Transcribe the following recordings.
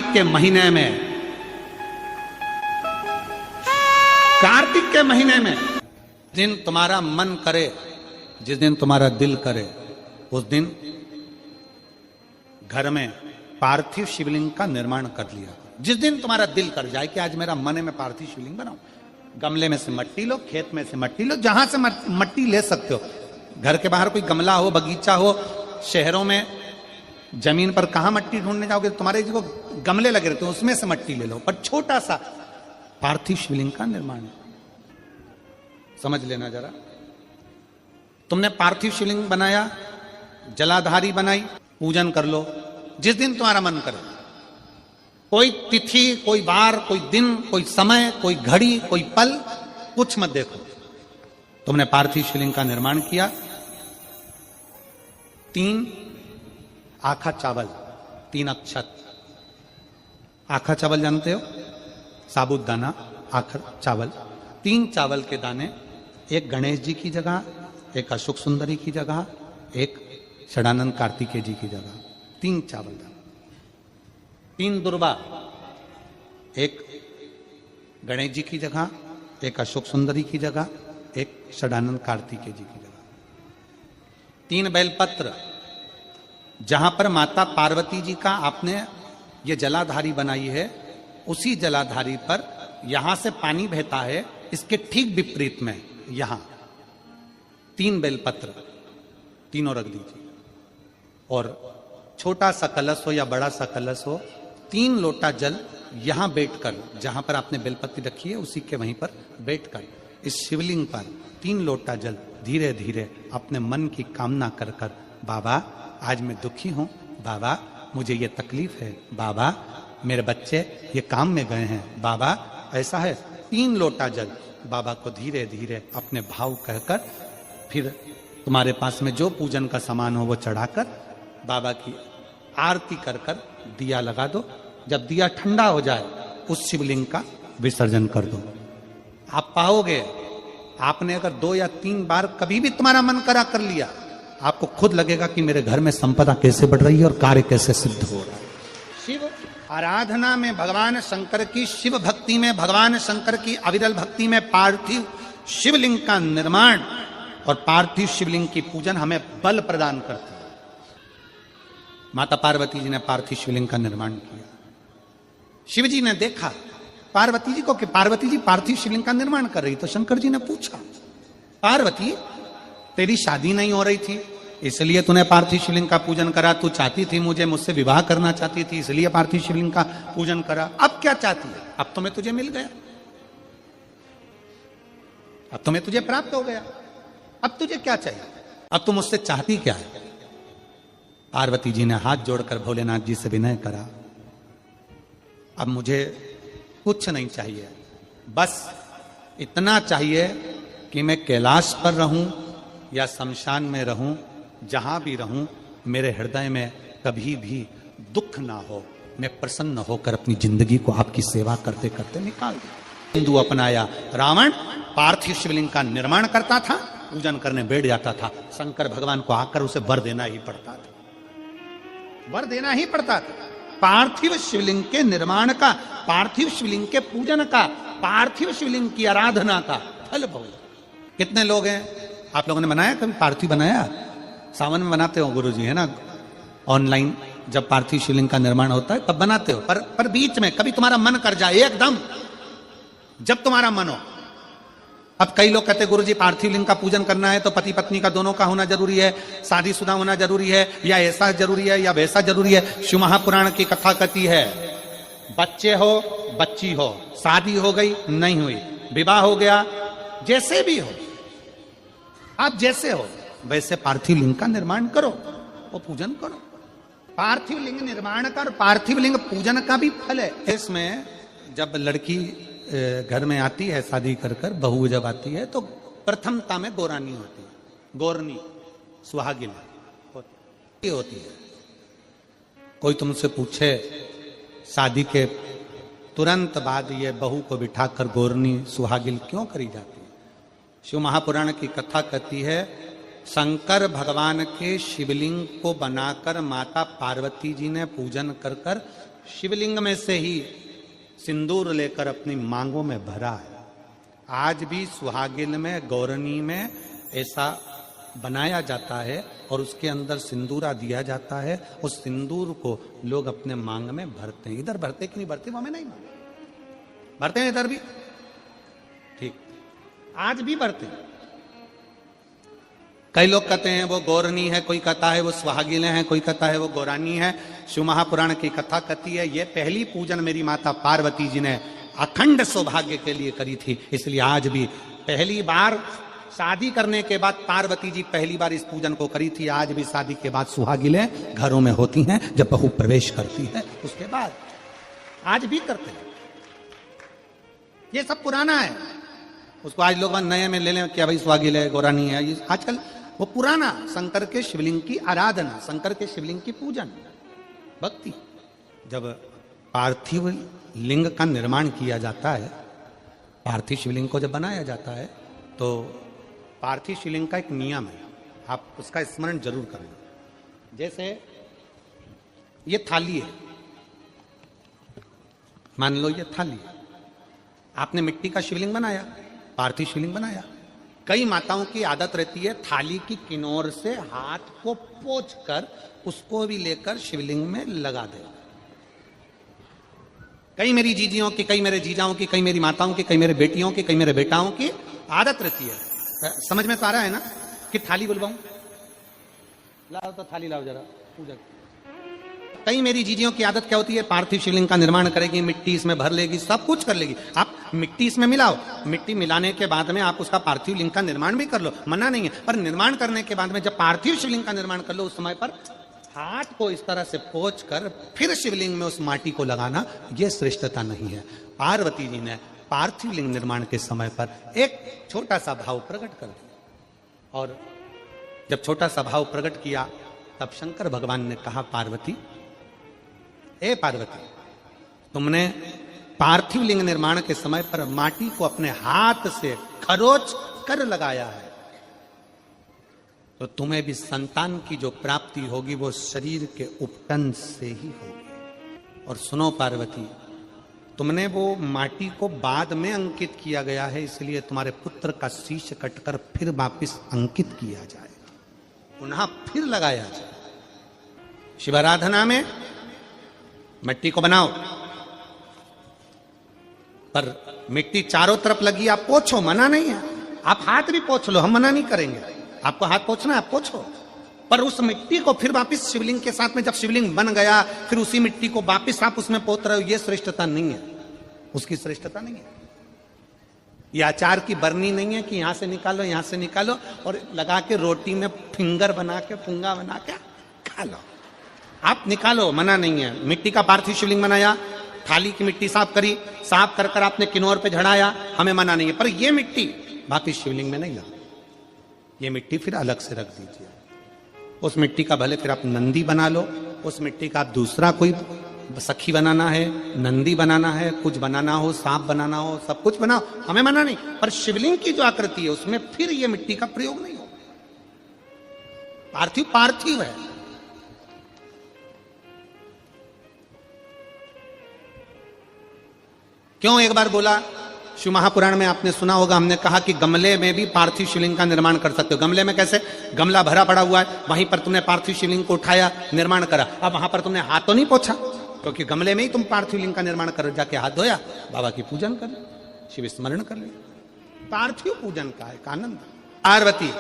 के महीने में, कार्तिक के महीने में दिन तुम्हारा मन करे, जिस दिन तुम्हारा दिल करे, उस दिन घर में पार्थिव शिवलिंग का निर्माण कर लिया। जिस दिन तुम्हारा दिल कर जाए कि आज मेरा मन है मैं पार्थिव शिवलिंग बनाऊं, गमले में से मट्टी लो, खेत में से मट्टी लो, जहां से मट्टी ले सकते हो। घर के बाहर कोई गमला हो, बगीचा हो, शहरों में जमीन पर कहां मट्टी ढूंढने जाओगे, तुम्हारे जो गमले लगे रहते हो उसमें से मट्टी ले लो, पर छोटा सा पार्थिव शिवलिंग का निर्माण समझ लेना जरा। तुमने पार्थिव शिवलिंग बनाया, जलाधारी बनाई, पूजन कर लो जिस दिन तुम्हारा मन करे। कोई तिथि, कोई बार, कोई दिन, कोई समय, कोई घड़ी, कोई पल, कुछ मत देखो। तुमने पार्थिव शिवलिंग का निर्माण किया। 3 आखा चावल, 3 अक्षत। आखा चावल जानते हो, साबुत दाना, आखर चावल। 3 चावल के दाने, एक गणेश जी की जगह, एक अशोक सुंदरी की जगह, एक षडानंद कार्तिकेय जी की जगह। 3 चावल दाना। 3 दुर्वा, एक गणेश जी की जगह, एक अशोक सुंदरी की जगह, एक षडानंद कार्तिकेय जी की जगह। 3 बेलपत्र, जहां पर माता पार्वती जी का आपने ये जलाधारी बनाई है, उसी जलाधारी पर यहां से पानी बहता है, इसके ठीक विपरीत में यहां 3 बेलपत्र, तीनों रख दीजिए। और छोटा सा कलश हो या बड़ा सा कलश हो, 3 लोटा जल यहां बैठकर, जहां पर आपने बेलपत्ती रखी है उसी के वहीं पर बैठकर इस शिवलिंग पर 3 लोटा जल धीरे धीरे अपने मन की कामना कर कर, बाबा आज मैं दुखी हूं, बाबा मुझे ये तकलीफ है, बाबा मेरे बच्चे ये काम में गए हैं, बाबा ऐसा है। 3 लोटा जल बाबा को धीरे धीरे अपने भाव कहकर, फिर तुम्हारे पास में जो पूजन का सामान हो वो चढ़ाकर बाबा की आरती कर कर दिया लगा दो। जब दिया ठंडा हो जाए उस शिवलिंग का विसर्जन कर दो। आप पाओगे, आपने अगर 2 या 3 बार कभी भी तुम्हारा मन करा कर लिया, आपको खुद लगेगा कि मेरे घर में संपदा कैसे बढ़ रही है और कार्य कैसे सिद्ध हो रहा है। शिव आराधना में भगवान शंकर की, शिव भक्ति में भगवान शंकर की अविरल भक्ति में पार्थिव शिवलिंग का निर्माण और पार्थिव शिवलिंग की पूजन हमें बल प्रदान करती है। माता पार्वती जी ने पार्थिव शिवलिंग का निर्माण किया। शिव जी ने देखा पार्वती जी को कि पार्वती जी पार्थिव शिवलिंग का निर्माण कर रही, तो शंकर जी ने पूछा, पार्वती तेरी शादी नहीं हो रही थी इसलिए तूने पार्थिव शिवलिंग का पूजन करा, तू चाहती थी मुझसे विवाह करना चाहती थी इसलिए पार्थिव शिवलिंग का पूजन करा, अब क्या चाहती है? अब तो मैं तुझे मिल गया, अब तो मैं तुझे प्राप्त हो गया, अब तुझे क्या चाहिए, अब तुम मुझसे चाहती क्या है? पार्वती जी ने हाथ जोड़कर भोलेनाथ जी से विनय करा, अब मुझे कुछ नहीं चाहिए, बस इतना चाहिए कि मैं कैलाश पर रहूं या शमशान में रहूं, जहां भी रहूं मेरे हृदय में कभी भी दुख ना हो, मैं प्रसन्न होकर अपनी जिंदगी को आपकी सेवा करते करते निकाल दूं। हिंदू अपनाया, रावण पार्थिव शिवलिंग का निर्माण करता था, पूजन करने बैठ जाता था, शंकर भगवान को आकर उसे वर देना ही पड़ता था, वर देना ही पड़ता था। पार्थिव शिवलिंग के निर्माण का, पार्थिव शिवलिंग के पूजन का, पार्थिव शिवलिंग की आराधना का फल भोग। कितने लोग हैं, आप लोगों ने बनाया कभी पार्थिव? बनाया, सावन में बनाते हो गुरुजी, है ना, ऑनलाइन जब पार्थिव शिवलिंग का निर्माण होता है तब बनाते हो, पर बीच में कभी तुम्हारा मन कर जाए, एकदम जब तुम्हारा मन हो। अब कई लोग कहते हैं गुरुजी पार्थिव लिंग का पूजन करना है तो पति पत्नी का दोनों का होना जरूरी है, शादीशुदा होना जरूरी है, या ऐसा जरूरी है या वैसा जरूरी है। शिव महापुराण की कथा कहती है, बच्चे हो बच्ची हो, शादी हो गई नहीं हुई, विवाह हो गया, जैसे भी हो, आप जैसे हो वैसे पार्थिव लिंग का निर्माण करो, वो पूजन करो। पार्थिव लिंग निर्माण का और पार्थिव लिंग पूजन का भी फल है। इसमें जब लड़की घर में आती है शादी कर कर, बहू जब आती है तो प्रथमता में गोरानी होती है, गोरनी सुहागिन होती है। कोई तुमसे पूछे शादी के तुरंत बाद ये बहू को बिठाकर गोरनी सुहागिन क्यों करी जाती है? शिव महापुराण की कथा कहती है, शंकर भगवान के शिवलिंग को बनाकर माता पार्वती जी ने पूजन कर कर शिवलिंग में से ही सिंदूर लेकर अपनी मांगों में भरा है। आज भी सुहागिन में, गौरनी में ऐसा बनाया जाता है और उसके अंदर सिंदूरा दिया जाता है। उस सिंदूर को लोग अपने मांग में भरते हैं। इधर भरते कि नहीं भरते वो हमें नहीं मालूम, भरते हैं इधर भी, ठीक, आज भी भरते हैं। कई लोग कहते हैं वो गौरनी है, कोई कहता है वो सुहागिनें हैं, कोई कहता है वो गौरानी है। शिव महापुराण की कथा कहती है ये पहली पूजन मेरी माता पार्वती जी ने अखंड सौभाग्य के लिए करी थी। इसलिए आज भी पहली बार शादी करने के बाद पार्वती जी पहली बार इस पूजन को करी थी। आज भी शादी के बाद सुहागिनें घरों में होती हैं, जब बहू प्रवेश करती है उसके बाद आज भी करते हैं। ये सब पुराना है, उसको आज लोग नए में ले लें क्या भाई सुहागिनें गौरानी है। आजकल वो पुराना शंकर के शिवलिंग की आराधना, शंकर के शिवलिंग की पूजन, भक्ति। जब पार्थिव लिंग का निर्माण किया जाता है, पार्थिव शिवलिंग को जब बनाया जाता है तो पार्थिव शिवलिंग का एक नियम है, आप उसका स्मरण जरूर करना। जैसे ये थाली है, मान लो ये थाली है, आपने मिट्टी का शिवलिंग बनाया, पार्थिव शिवलिंग बनाया। कई माताओं की आदत रहती है थाली की किनार से हाथ को पोंछकर उसको भी लेकर शिवलिंग में लगा दे। कई मेरी जीजियों की, कई मेरे जीजाओं की, कई मेरी माताओं की, कई मेरे बेटियों की, कई मेरे बेटाओं की आदत रहती है। समझ में तो आ रहा है ना कि थाली बुलवाऊं? लाओ तो थाली लाओ जरा पूजा। कई मेरी जीजियों की आदत क्या होती है, पार्थिव शिवलिंग का निर्माण करेगी, मिट्टी इसमें भर लेगी, सब कुछ कर लेगी। आप मिट्टी इसमें मिलाओ, मिट्टी मिलाने के बाद में आप उसका पार्थिव लिंग का निर्माण भी कर लो, मना नहीं है। पर निर्माण करने के बाद में जब पार्थिव शिवलिंग का निर्माण कर लो, उस समय पर हाथ को इस तरह से पोंछ कर फिर शिवलिंग में उस माटी को लगाना, यह श्रेष्ठता नहीं है। पार्वती जी ने पार्थिव लिंग निर्माण के समय पर एक छोटा सा भाव प्रकट कर दिया, और जब छोटा सा भाव प्रकट किया तब शंकर भगवान ने कहा, पार्वती, ए पार्वती, तुमने पार्थिव लिंग निर्माण के समय पर माटी को अपने हाथ से खरोच कर लगाया है, तो तुम्हें भी संतान की जो प्राप्ति होगी वो शरीर के उपटन से ही होगी। और सुनो पार्वती, तुमने वो माटी को बाद में अंकित किया गया है, इसलिए तुम्हारे पुत्र का शीश कटकर फिर वापिस अंकित किया जाए, पुनः फिर लगाया जाए। शिवाराधना में मिट्टी को बनाओ, पर मिट्टी चारों तरफ लगी, आप पोछो, मना नहीं है। आप हाथ भी पोछ लो, हम मना नहीं करेंगे। आपको हाथ पोछना है आप पोछो, पर उस मिट्टी को फिर वापस शिवलिंग के साथ में, जब शिवलिंग बन गया फिर उसी मिट्टी को वापस आप उसमें पोत रहे हो, ये श्रेष्ठता नहीं है, उसकी श्रेष्ठता नहीं है। ये अचार की बरनी नहीं है कि यहां से निकालो, यहां से निकालो और लगा के रोटी में फिंगर बना के, फुंगा बना के खा लो। आप निकालो, मना नहीं है। मिट्टी का पार्थिव शिवलिंग बनाया, थाली की मिट्टी साफ करी, साफ कर कर आपने किन्नौर पे झड़ाया, हमें मना नहीं है। पर ये मिट्टी वापिस शिवलिंग में नहीं लगा, ये मिट्टी फिर अलग से रख दीजिए। उस मिट्टी का भले फिर आप नंदी बना लो, उस मिट्टी का आप दूसरा कोई सखी बनाना है, नंदी बनाना है, कुछ बनाना हो, सांप बनाना हो, सब कुछ बनाओ, हमें मना नहीं। पर शिवलिंग की जो आकृति है उसमें फिर ये मिट्टी का प्रयोग नहीं हो। पार्थिव पार्थिव है। क्यों एक बार बोला, शिव महापुराण में आपने सुना होगा, हमने कहा कि गमले में भी पार्थिव शिवलिंग का निर्माण कर सकते हो। गमले में कैसे? गमला भरा पड़ा हुआ है, वहीं पर तुमने पार्थिव शिवलिंग को उठाया, निर्माण करा। अब वहां पर तुमने हाथ तो नहीं पोछा, क्योंकि गमले में ही तुम पार्थिव लिंग का निर्माण कर, जाके हाथ धोया, बाबा की पूजन कर, शिव स्मरण कर लिया। पार्थिव पूजन का एक आनंद। पार्वती,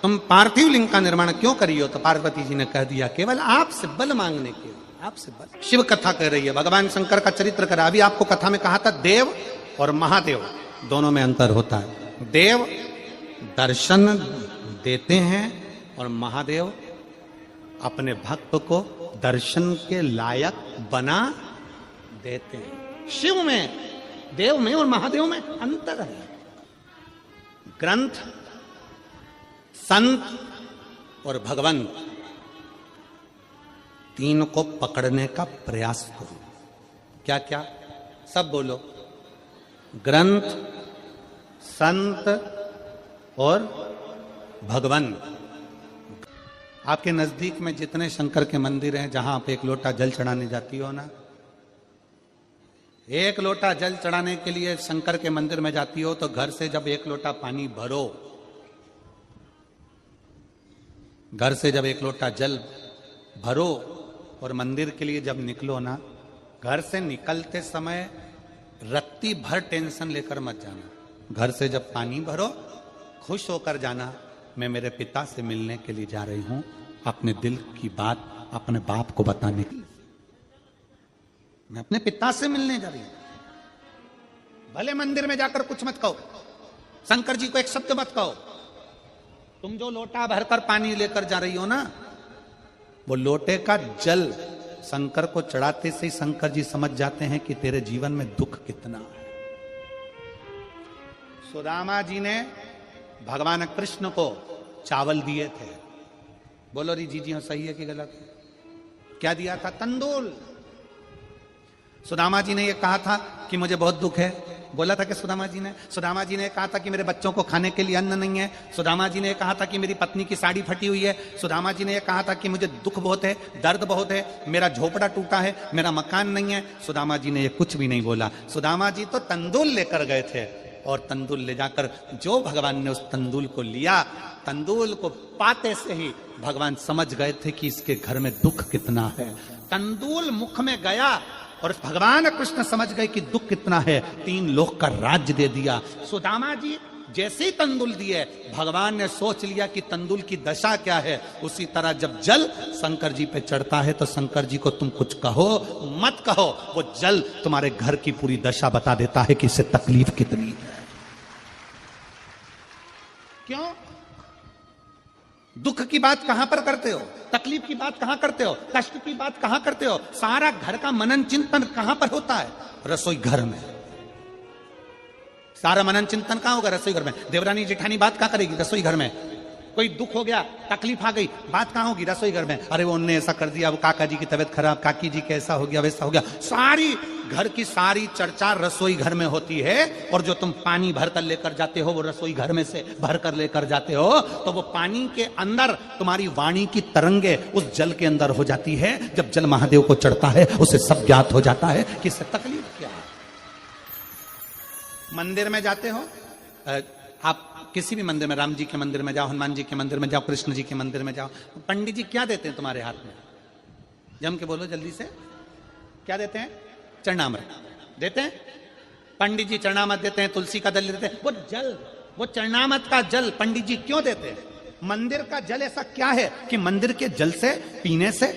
तुम पार्थिव लिंग का निर्माण क्यों करी हो? तो पार्वती जी ने कह दिया, केवल आपसे बल मांगने के लिए, आपसे बल। शिव कथा कह रही है, भगवान शंकर का चरित्र करा। अभी आपको कथा में कहा था देव और महादेव दोनों में अंतर होता है। देव दर्शन देते हैं और महादेव अपने भक्त को दर्शन के लायक बना देते हैं। शिव में, देव में और महादेव में अंतर है। ग्रंथ, संत और भगवंत, तीन को पकड़ने का प्रयास करो। क्या क्या? सब बोलो। ग्रंथ, संत और भगवंत। आपके नजदीक में जितने शंकर के मंदिर हैं, जहां आप एक लोटा जल चढ़ाने जाती हो ना, एक लोटा जल चढ़ाने के लिए शंकर के मंदिर में जाती हो तो घर से जब एक लोटा पानी भरो, घर से जब एक लोटा जल भरो और मंदिर के लिए जब निकलो ना, घर से निकलते समय रत्ती भर टेंशन लेकर मत जाना। घर से जब पानी भरो, खुश होकर जाना, मैं मेरे पिता से मिलने के लिए जा रही हूं, अपने दिल की बात अपने बाप को बताने के लिए। मैं अपने पिता से मिलने जा रही हूं। भले मंदिर में जाकर कुछ मत कहो, शंकर जी को एक शब्द मत कहो। तुम जो लोटा भरकर पानी लेकर जा रही हो ना, वो लोटे का जल शंकर को चढ़ाते से ही शंकर जी समझ जाते हैं कि तेरे जीवन में दुख कितना है। सुदामा जी ने भगवान कृष्ण को चावल दिए थे। बोलो री जी हाँ, सही है कि गलत? क्या दिया था? तंदूल। सुदामा जी ने यह कहा था कि मुझे बहुत दुख है। बोला था कि सुदामा जी ने कहा था कि मेरे बच्चों को खाने के लिए अन्न नहीं है। सुदामा जी ने कहा था कि मेरी पत्नी की साड़ी फटी हुई है। सुदामा जी ने कहा था कि मुझे दुख बहुत है, दर्द बहुत है, मेरा झोपड़ा टूटा है, मेरा मकान नहीं है। सुदामा जी ने ये कुछ भी नहीं बोला। सुदामा जी तो तंदूल लेकर गए थे और तंदूल ले जाकर जो भगवान ने उस तंदूल को लिया, तंदूल को पाते से ही भगवान समझ गए थे कि इसके घर में दुख कितना है। तंदूल मुख में गया और भगवान कृष्ण समझ गए कि दुख कितना है। 3 लोक का राज्य दे दिया। सुदामा जी जैसे ही तंदूल दिए, भगवान ने सोच लिया कि तंदूल की दशा क्या है। उसी तरह जब जल शंकर जी पे चढ़ता है तो शंकर जी को तुम कुछ कहो मत कहो, वो जल तुम्हारे घर की पूरी दशा बता देता है कि इससे तकलीफ कितनी है। क्यों? दुख की बात कहां पर करते हो, तकलीफ की बात कहां करते हो, कष्ट की बात कहां करते हो? सारा घर का मनन चिंतन कहां पर होता है? रसोई घर में। सारा मनन चिंतन कहां होगा? रसोई घर में। देवरानी जेठानी बात कहां करेगी? रसोई घर में। कोई दुख हो गया, तकलीफ आ गई, बात कहां होगी? रसोई घर में। अरे वो उनने ऐसा कर दिया, वो काका जी की तबीयत खराब, काकी जी के ऐसा हो गया, वैसा हो गया। सारी घर की सारी चर्चा रसोई घर में होती है। और जो तुम पानी भरकर लेकर जाते हो, वो रसोई घर में से भरकर लेकर जाते हो, तो वो पानी के अंदर तुम्हारी वाणी की तरंगे उस जल के अंदर हो जाती है। जब जल महादेव को चढ़ता है, उसे सब ज्ञात हो जाता है कि इससे तकलीफ क्या है। मंदिर में जाते हो आप, किसी भी मंदिर में, राम जी के मंदिर में जाओ, हनुमान जी के मंदिर में जाओ, कृष्ण जी के मंदिर में जाओ, पंडित जी क्या देते हैं तुम्हारे हाथ में? जम के बोलो जल्दी से, क्या देते हैं? चरणामृत देते हैं। पंडित जी चरणामृत देते हैं, तुलसी का दल देते हैं। वो जल, वो चरणामृत का जल पंडित जी क्यों देते हैं? मंदिर का जल ऐसा क्या है कि मंदिर के जल से पीने से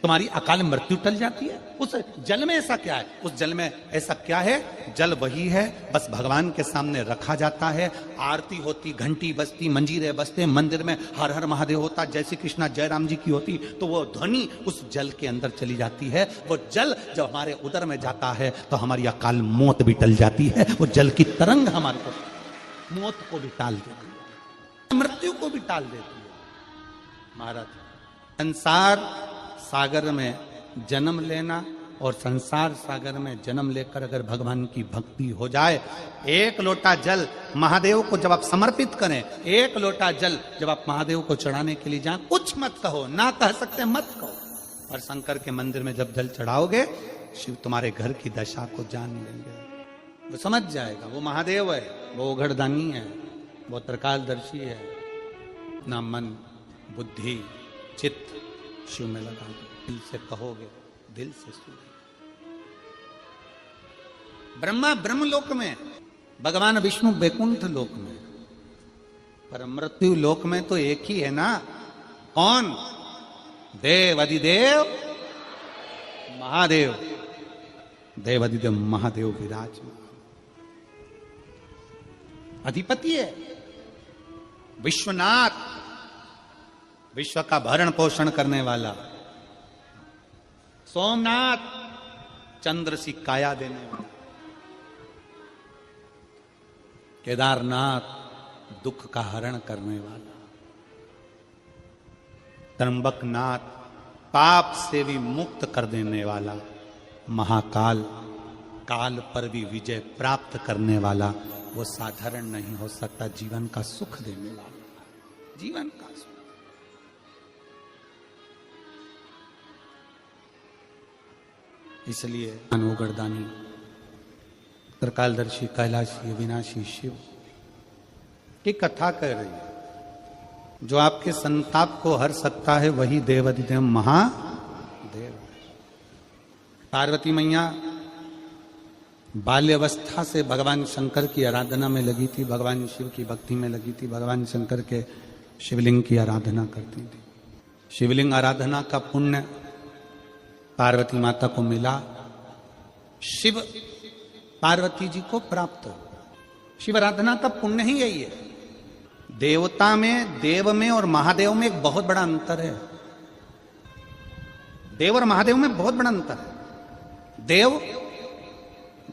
तुम्हारी अकाल मृत्यु टल जाती है? उस जल में ऐसा क्या है? उस जल में ऐसा क्या है? जल वही है, बस भगवान के सामने रखा जाता है, आरती होती, घंटी बजती, मंजीरे बजते, मंदिर में हर हर महादेव होता, जय श्री कृष्णा जय राम जी की होती, तो वो ध्वनि उस जल के अंदर चली जाती है। वो जल जब हमारे उदर में जाता है तो हमारी अकाल मौत भी टल जाती है। वो जल की तरंग हमारे को मौत को भी टाल देती है, मृत्यु को भी टाल देती है। महाराज, संसार सागर में जन्म लेना और संसार सागर में जन्म लेकर अगर भगवान की भक्ति हो जाए, एक लोटा जल महादेव को जब आप समर्पित करें, एक लोटा जल जब आप महादेव को चढ़ाने के लिए जाएं, कुछ मत कहो, ना कह सकते मत कहो। और शंकर के मंदिर में जब जल चढ़ाओगे, शिव तुम्हारे घर की दशा को जान लेंगे, वो समझ जाएगा। वो महादेव है, वो उघड़दानी है, वो त्रिकालदर्शी है। ना मन बुद्धि चित्त शिव में लगा दो, दिल से कहोगे, दिल से सुनोगे। ब्रह्मा ब्रह्मलोक में, भगवान विष्णु वैकुंठ लोक में, पर मृत्यु लोक में तो एक ही है ना। कौन? देव अधिदेव महादेव। देव अधिदेव महादेव विराजमान अधिपति है, विश्वनाथ, विश्व का भरण पोषण करने वाला। सोमनाथ, चंद्र सी काया देने वाला। केदारनाथ, दुख का हरण करने वाला। त्र्यंबकनाथ, पाप से भी मुक्त कर देने वाला। महाकाल, काल पर भी विजय प्राप्त करने वाला। वो साधारण नहीं हो सकता, जीवन का सुख देने वाला, जीवन का सुख। इसलिए अनुगरदानी त्रिकालदर्शी कैलाशी विनाशी शिव की कथा कर रही है। जो आपके संताप को हर सकता है वही देवाधिदेव महादेव। पार्वती मैया बाल्यावस्था से भगवान शंकर की आराधना में लगी थी, भगवान शिव की भक्ति में लगी थी, भगवान शंकर के शिवलिंग की आराधना करती थी। शिवलिंग आराधना का पुण्य पार्वती माता को मिला, शिव पार्वती जी को प्राप्त हो। शिव आराधना का पुण्य ही यही है। देवता में, देव में और महादेव में एक बहुत बड़ा अंतर है। देव और महादेव में बहुत बड़ा अंतर है। देव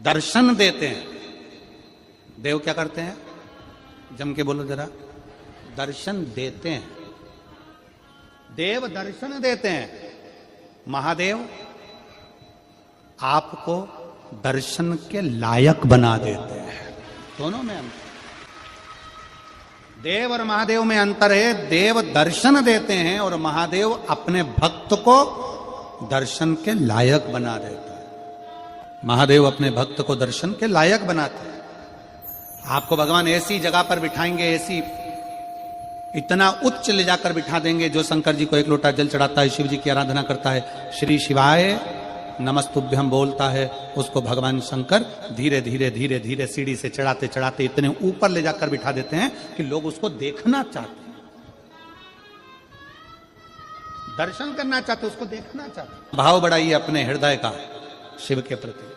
दर्शन देते हैं। देव क्या करते हैं? जम के बोलो जरा। दर्शन देते हैं। देव दर्शन देते हैं। महादेव आपको दर्शन के लायक बना देते हैं। दोनों में अंतर। देव और महादेव में अंतर है। देव दर्शन देते हैं और महादेव अपने भक्त को दर्शन के लायक बना देता है। महादेव अपने भक्त को दर्शन के लायक बनाते हैं। आपको भगवान ऐसी जगह पर बिठाएंगे, ऐसी इतना उच्च ले जाकर बिठा देंगे। जो शंकर जी को एक लोटा जल चढ़ाता है, शिव जी की आराधना करता है, श्री शिवाय नमस्तुभ्यम बोलता है, उसको भगवान शंकर धीरे धीरे धीरे धीरे सीढ़ी से चढ़ाते चढ़ाते इतने ऊपर ले जाकर बिठा देते हैं कि लोग उसको देखना चाहते हैं, दर्शन करना चाहते, उसको देखना चाहते। भाव बढ़ाइए अपने हृदय का शिव के प्रति।